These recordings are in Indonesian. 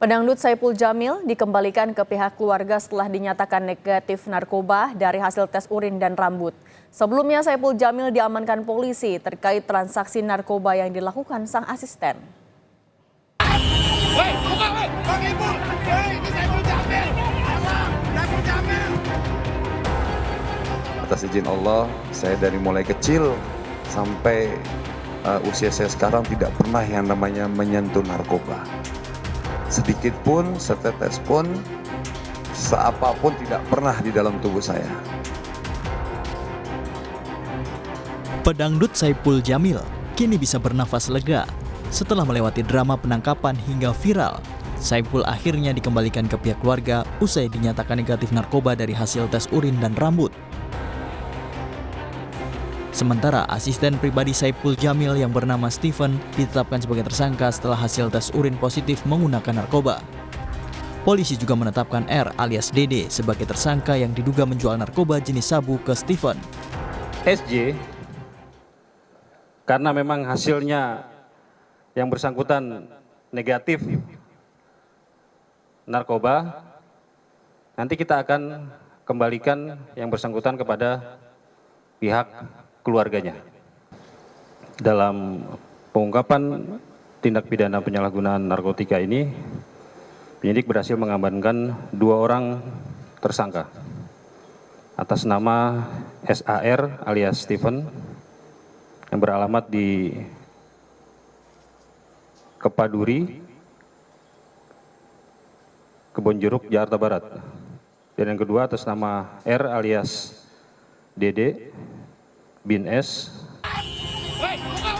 Pedangdut Saipul Jamil dikembalikan ke pihak keluarga setelah dinyatakan negatif narkoba dari hasil tes urin dan rambut. Sebelumnya Saipul Jamil diamankan polisi terkait transaksi narkoba yang dilakukan sang asisten. Atas izin Allah, saya dari mulai kecil sampai usia saya sekarang tidak pernah yang namanya menyentuh narkoba. Sedikit pun, setetes pun, seapapun tidak pernah di dalam tubuh saya. Pedangdut Saipul Jamil kini bisa bernafas lega. Setelah melewati drama penangkapan hingga viral, Saipul akhirnya dikembalikan ke pihak keluarga usai dinyatakan negatif narkoba dari hasil tes urin dan rambut. Sementara asisten pribadi Saipul Jamil yang bernama Steven ditetapkan sebagai tersangka setelah hasil tes urin positif menggunakan narkoba. Polisi juga menetapkan R alias Dede sebagai tersangka yang diduga menjual narkoba jenis sabu ke Steven. SJ, karena memang hasilnya yang bersangkutan negatif narkoba, nanti kita akan kembalikan yang bersangkutan kepada pihak keluarganya. Dalam pengungkapan tindak pidana penyalahgunaan narkotika ini, penyidik berhasil mengamankan 2 orang tersangka atas nama SAR alias Steven yang beralamat di Kepaduri, Kebonjeruk, Jakarta Barat. Dan yang kedua atas nama R alias Dede bin S.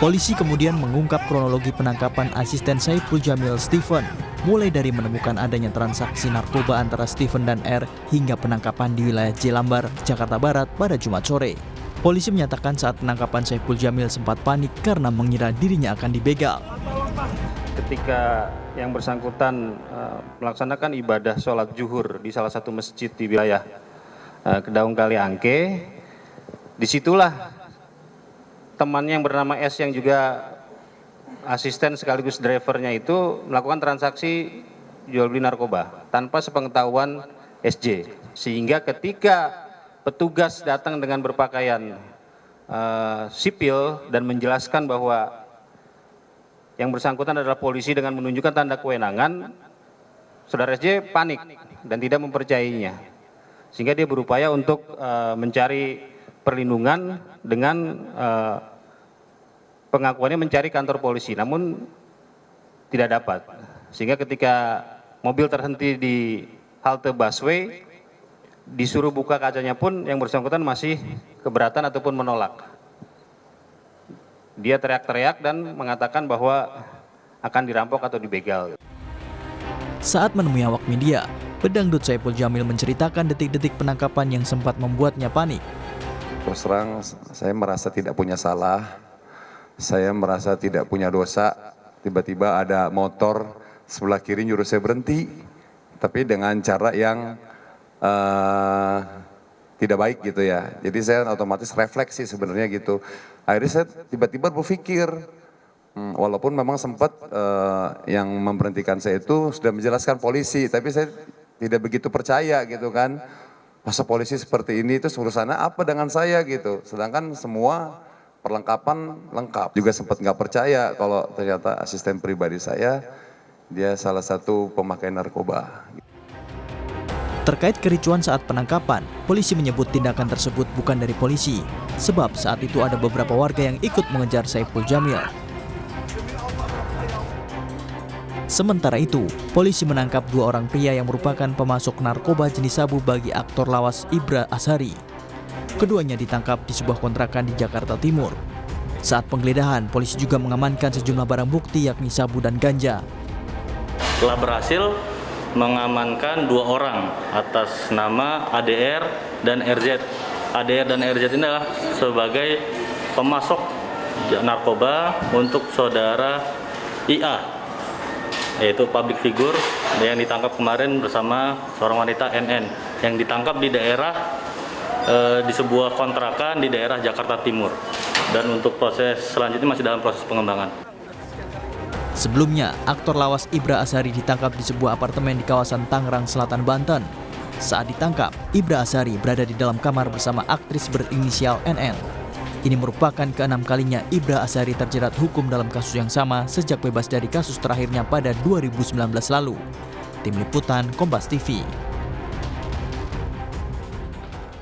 Polisi kemudian mengungkap kronologi penangkapan asisten Saipul Jamil Steven, mulai dari menemukan adanya transaksi narkoba antara Steven dan R hingga penangkapan di wilayah Jelambar, Jakarta Barat pada Jumat sore. Polisi menyatakan saat penangkapan Saipul Jamil sempat panik karena mengira dirinya akan dibegal. Ketika yang bersangkutan melaksanakan ibadah sholat zuhur di salah satu masjid di wilayah Kedaung Kaliangke, disitulah temannya yang bernama S yang juga asisten sekaligus drivernya itu melakukan transaksi jual beli narkoba tanpa sepengetahuan SJ. Sehingga ketika petugas datang dengan berpakaian sipil dan menjelaskan bahwa yang bersangkutan adalah polisi dengan menunjukkan tanda kewenangan, saudara SJ panik dan tidak mempercayainya. Sehingga dia berupaya untuk mencari perlindungan dengan pengakuannya mencari kantor polisi, namun tidak dapat. Sehingga ketika mobil terhenti di halte busway, disuruh buka kacanya pun yang bersangkutan masih keberatan ataupun menolak. Dia teriak-teriak dan mengatakan bahwa akan dirampok atau dibegal. Saat menemui awak media, Pedangdut Saipul Jamil menceritakan detik-detik penangkapan yang sempat membuatnya panik. Terus terang, saya merasa tidak punya salah, saya merasa tidak punya dosa. Tiba-tiba ada motor sebelah kiri nyuruh saya berhenti, tapi dengan cara yang tidak baik gitu ya. Jadi saya otomatis refleksi sebenarnya gitu. Akhirnya saya tiba-tiba berpikir, walaupun memang sempat yang memberhentikan saya itu sudah menjelaskan polisi, tapi saya tidak begitu percaya gitu kan. Masa polisi seperti ini itu urusannya apa dengan saya gitu. Sedangkan semua perlengkapan lengkap. Juga sempat nggak percaya kalau ternyata asisten pribadi saya, dia salah satu pemakai narkoba. Terkait kericuan saat penangkapan, polisi menyebut tindakan tersebut bukan dari polisi, sebab saat itu ada beberapa warga yang ikut mengejar Saipul Jamil. Sementara itu, polisi menangkap 2 orang pria yang merupakan pemasok narkoba jenis sabu bagi aktor lawas Ibra Ashari. Keduanya ditangkap di sebuah kontrakan di Jakarta Timur. Saat penggeledahan, polisi juga mengamankan sejumlah barang bukti yakni sabu dan ganja. Telah berhasil mengamankan 2 orang atas nama ADR dan RZ. ADR dan RZ ini adalah sebagai pemasok narkoba untuk saudara IA, yaitu public figure yang ditangkap kemarin bersama seorang wanita NN yang ditangkap di daerah di sebuah kontrakan di daerah Jakarta Timur. Dan untuk proses selanjutnya masih dalam proses pengembangan. Sebelumnya, aktor lawas Ibra Asari ditangkap di sebuah apartemen di kawasan Tangerang Selatan, Banten. Saat ditangkap, Ibra Asari berada di dalam kamar bersama aktris berinisial NN. Ini merupakan keenam kalinya Ibra Asari terjerat hukum dalam kasus yang sama sejak bebas dari kasus terakhirnya pada 2019 lalu. Tim Liputan Kompas TV.